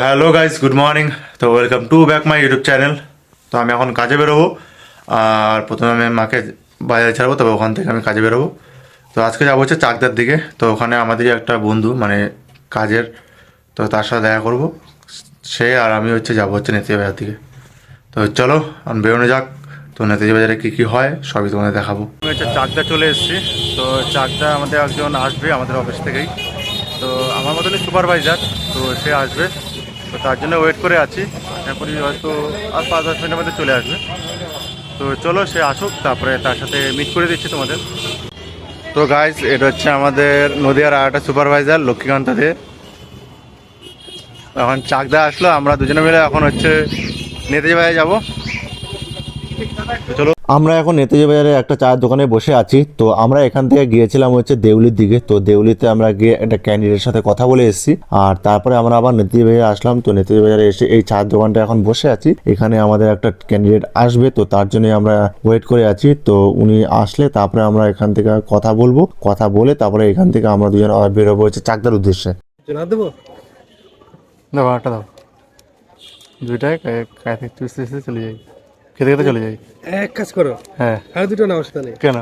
Hello guys, good morning. তো welcome to back my YouTube channel. তো আমি এখন কাজে বেরোবো। আর প্রথমে আমি মাকে বাজারে ছাড়বো, তবে ওখান থেকে আমি কাজে বেরোবো। তো আজকে যাবো হচ্ছে চাকদার দিকে। তো ওখানে আমাদেরই একটা বন্ধু, মানে কাজের, তো তার সাথে দেখা করবো। সে আর আমি হচ্ছে যাবো হচ্ছে নেতাজি বাজার দিকে। তো চলো আমি বেরোনো যাক। তো নেতাজি বাজারে কী কী হয় সবই তোমাদের দেখাবো। আমি হচ্ছে চাকদা চলে এসেছি। তো চাকদা আমাদের একজন আসবে আমাদের অফিস থেকেই। তো আমার মতনই সুপারভাইজার, তো সে আসবে। তো তার জন্য ওয়েট করে আছি। এরপরই হয়তো আর 5-10 মিনিটের মধ্যে চলে আসবে। তো চলো সে আসুক, তারপরে তার সাথে মিট করে দিচ্ছি তোমাদের। তো গাইস, এটা হচ্ছে আমাদের নদিয়ার আর একটা সুপারভাইজার লক্ষ্মীকান্ত দে। এখন চাকদা আসলো, আমরা দুজনে মিলে এখন হচ্ছে নেতাজি বাজারে যাবো। চলো, আমরা এখন নেতাজি বাজারে একটা চায়ের দোকানে বসে আছি। তো আমরা এখান থেকে গিয়েছিলাম হচ্ছে দেউলির দিকে। তো দেউলিতে আমরা গিয়ে একটা ক্যান্ডিডেটের সাথে কথা বলে এসেছি। আর তারপরে আমরা আবার নেতাজি বাজারে আসলাম। তো নেতাজি বাজারে এসে এই চায়ের দোকানটা এখন বসে আছি। এখানে আমাদের একটা ক্যান্ডিডেট আসবে, তো তার জন্য আমরা ওয়েট করে আছি। তো উনি আসলে তারপরে আমরা এখান থেকে কথা বলবো, কথা বলে তারপরে এখান থেকে আমরা দুজন আবার বেরোবো হচ্ছে চাকদার উদ্দেশ্যে। দেবো একটা দাও, দুইটাই খাই চলে যাই, খেতে খেতে চলে যাই। এক কাজ করো, হ্যাঁ, আর দুটো নাও সেটা নেই, কেন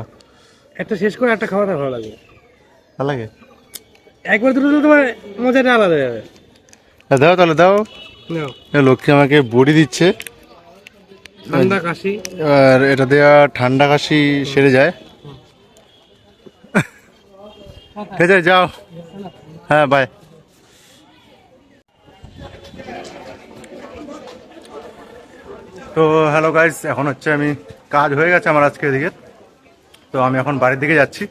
একটা শেষ করে একটা খাওয়াটা ভালো লাগবে। ভালো লাগে? একবার দুটো দিলে তোমার মজাটা আলাদা হয়ে যাবে। দাও তাহলে দাও। নাও, লক্ষ্মী আমাকে বড়ি দিচ্ছে। ঠান্ডা কাশি, আর এটা দেওয়া ঠান্ডা কাশি সেরে যায়। ঠিক আছে, যাও। হ্যাঁ, বাই। তো হ্যালো গাইস, এখন হচ্ছে আমি কাজ হয়ে গেছে আমার আজকে এদিকে। তো আমি এখন বাড়ির দিকে যাচ্ছি।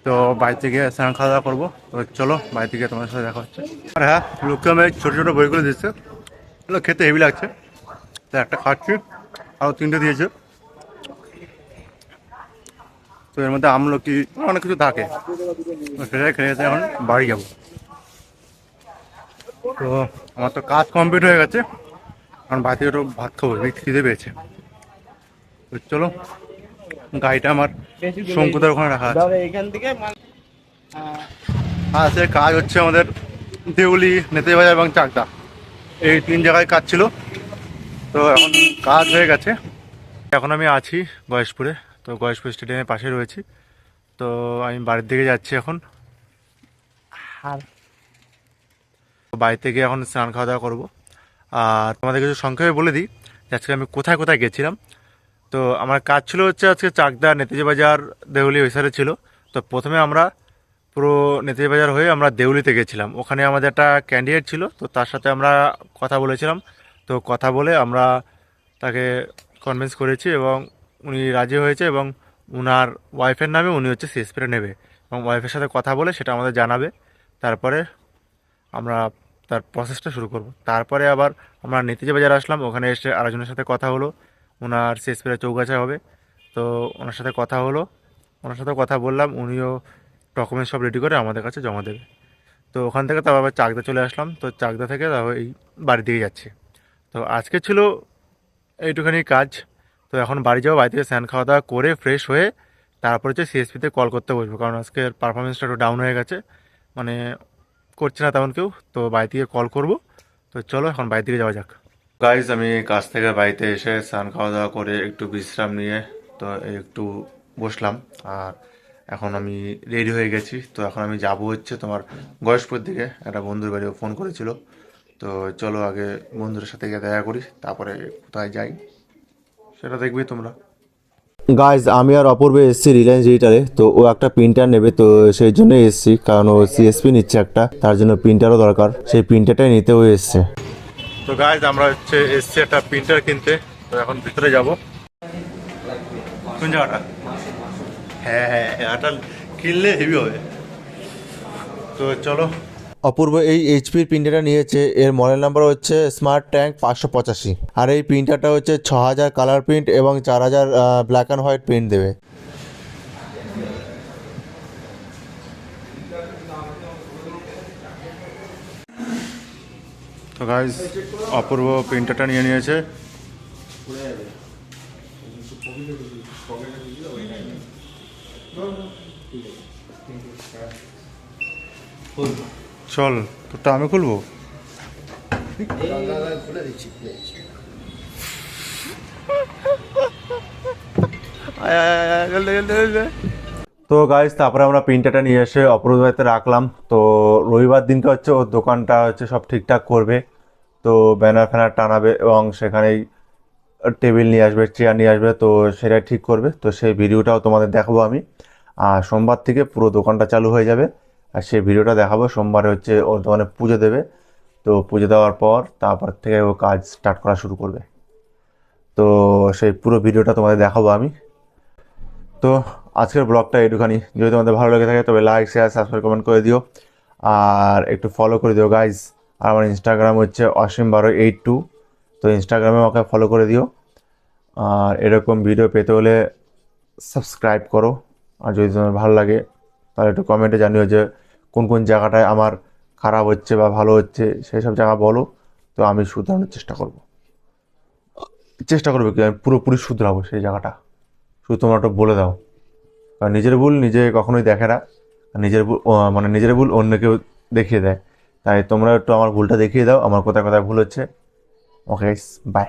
তো বাড়ি থেকে স্নান খাওয়া দাওয়া করবো। তো চলো বাড়ি থেকে তোমার সাথে দেখা হচ্ছে। আর হ্যাঁ, লক্ষ্মী আমি ছোটো ছোটো বইগুলো দিচ্ছে, এগুলো খেতে হেভি লাগছে। তো একটা খাচ্ছি, আরও 3টে দিয়েছে। তো এর মধ্যে আমলকি অনেক কিছু থাকে। সেটাই খেয়ে এখন বাড়ি যাবো। তো আমার তো কাজ কমপ্লিট হয়ে গেছে, কারণ বাড়িতে একটু ভাত খাবো, খিদে পেয়েছে। তো চলো, গাড়িটা আমার শঙ্কুদার ওখানে রাখা আছে। এখান থেকে আর সে কাজ হচ্ছে আমাদের দেউলি, নেতাজি বাজার এবং চাকদা, এই 3 জায়গায় কাজ ছিল। তো এখন কাজ হয়ে গেছে। এখন আমি আছি গয়েশপুরে। তো গয়েশপুর স্টেডিয়ামের পাশে রয়েছি। তো আমি বাড়ির দিকে যাচ্ছি এখন। বাড়িতে গিয়ে এখন স্নান খাওয়া দাওয়া করবো। আর তোমাদের কিছু সংক্ষেপে বলে দিই যে আজকে আমি কোথায় কোথায় গেছিলাম। তো আমার কাজ ছিল হচ্ছে আজকে চাকদা, নেতাজি বাজার, দেউলি ওই সাইডে ছিল। তো প্রথমে আমরা পুরো নেতাজি বাজার হয়ে আমরা দেউলিতে গেছিলাম। ওখানে আমাদের একটা ক্যান্ডিডেট ছিল, তো তার সাথে আমরা কথা বলেছিলাম। তো কথা বলে আমরা তাকে কনভিন্স করেছি এবং উনি রাজি হয়েছে, এবং উনার ওয়াইফের নামে উনি হচ্ছে সিএসপিটা নেবে, এবং ওয়াইফের সাথে কথা বলে সেটা আমাদের জানাবে। তারপরে আমরা তার প্রসেসটা শুরু করব। তারপরে আবার আমরা নেতাজি বাজার আসলাম। ওখানে এসে আরেকজনের সাথে কথা হলো, ওনার সিএসপিটা চৌগাছা হবে। তো ওনার সাথে কথা হলো, ওনার সাথে কথা বললাম, উনিও ডকুমেন্টস সব রেডি করে আমাদের কাছে জমা দেবে। তো ওখান থেকে তারপর আবার চাকদা চলে আসলাম। তো চাকদা থেকে তারপর এই বাড়ির দিকে যাচ্ছি। তো আজকে ছিল এইটুখানি কাজ। তো এখন বাড়ি যাবো, বাড়ি থেকে স্নান খাওয়া দাওয়া করে ফ্রেশ হয়ে তারপর হচ্ছে সিএসপিতে কল করতে বসবো, কারণ আজকের পারফরমেন্সটা একটু ডাউন হয়ে গেছে, মানে করছে না তেমন কেউ। তো বাড়ি থেকে কল করব। তো চলো এখন বাড়ি থেকে যাওয়া যাক। গাইজ, আমি কাজ থেকে বাড়িতে এসে স্নান খাওয়া দাওয়া করে একটু বিশ্রাম নিয়ে তো একটু বসলাম। আর এখন আমি রেডি হয়ে গেছি। তো এখন আমি যাব হচ্ছে তোমার গয়েশপুর দিকে, একটা বন্ধুর বাড়িও ফোন করেছিল। তো চলো আগে বন্ধুদের সাথে গিয়ে দেখা করি, তারপরে কোথায় যাই সেটা দেখবি তোমরা। গাইজ, আমি আর অপূর্ব এসেছি রিলায়েন্স ডিজিটালে। তো ও একটা প্রিন্টার নেবে, তো সেই জন্য এসেছি, কারণ ও সিএসপি নিচ্ছে একটা, তার জন্য প্রিন্টারও দরকার, সেই প্রিন্টারটাই নিতে ও এসছে। তো গাইজ, আমরা হচ্ছে এসছি একটা প্রিন্টার কিনতে। তো এখন ভিতরে যাব। কোন জায়গাটা? হ্যাঁ হ্যাঁ, এটা কিনলে হেভি হবে। তো চলো। অপূর্ব এই এইচপির প্রিন্টারটা নিয়েছে, এর মডেল নাম্বার হচ্ছে স্মার্ট ট্যাঙ্ক 585। আর এই প্রিন্টারটা হচ্ছে 6000 কালার প্রিন্ট এবং 4000 ব্ল্যাক অ্যান্ড হোয়াইট প্রিন্ট দেবে। তো গাইজ, অপূর্ব প্রিন্টারটা নিয়ে নিয়েছে। চল, তোরটা আমি খুলবো। তো গাইজ তারপরে আমরা প্রিন্টারটা নিয়ে এসে অপরূপ বাড়িতে রাখলাম। তো রবিবার দিনকে হচ্ছে ওর দোকানটা হচ্ছে সব ঠিকঠাক করবে, তো ব্যানার ফ্যানার টানাবে এবং সেখানেই টেবিল নিয়ে আসবে, চেয়ার নিয়ে আসবে, তো সেটা ঠিক করবে। তো সেই ভিডিওটাও তোমাদের দেখাবো আমি। আর সোমবার থেকে পুরো দোকানটা চালু হয়ে যাবে, আর সেই ভিডিওটা দেখাবো। সোমবারে হচ্ছে ওর দোকানে পুজো দেবে, তো পুজো দেওয়ার পর তারপর থেকে ও কাজ স্টার্ট করা শুরু করবে। তো সেই পুরো ভিডিওটা তোমাদের দেখাবো আমি। তো আজকের ব্লগটা একটুখানি, যদি তোমাদের ভালো লেগে থাকে তবে লাইক শেয়ার সাবস্ক্রাইব কমেন্ট করে দিও, আর একটু ফলো করে দিও গাইজ। আর আমার ইনস্টাগ্রাম হচ্ছে অসীম1282, তো ইনস্টাগ্রামে আমাকে ফলো করে দিও। আর এরকম ভিডিও পেতে হলে সাবস্ক্রাইব করো, আর যদি তোমার ভালো লাগে তাহলে একটু কমেন্টে জানিও যে কোন কোন জায়গাটায় আমার খারাপ হচ্ছে বা ভালো হচ্ছে, সেই সব জায়গা বলো, তো আমি শুধরানোর চেষ্টা করবো কি আমি পুরোপুরি শুধরাবো সেই জায়গাটা। শুধু তোমরা একটু বলে দাও, কারণ নিজের ভুল নিজে কখনোই দেখে না, আর নিজের ভুল মানে নিজের ভুল অন্য কেউ দেখিয়ে দেয়। তাই তোমরা একটু আমার ভুলটা দেখিয়ে দাও, আমার কোথায় কোথায় ভুল হচ্ছে। ওকে, বাই।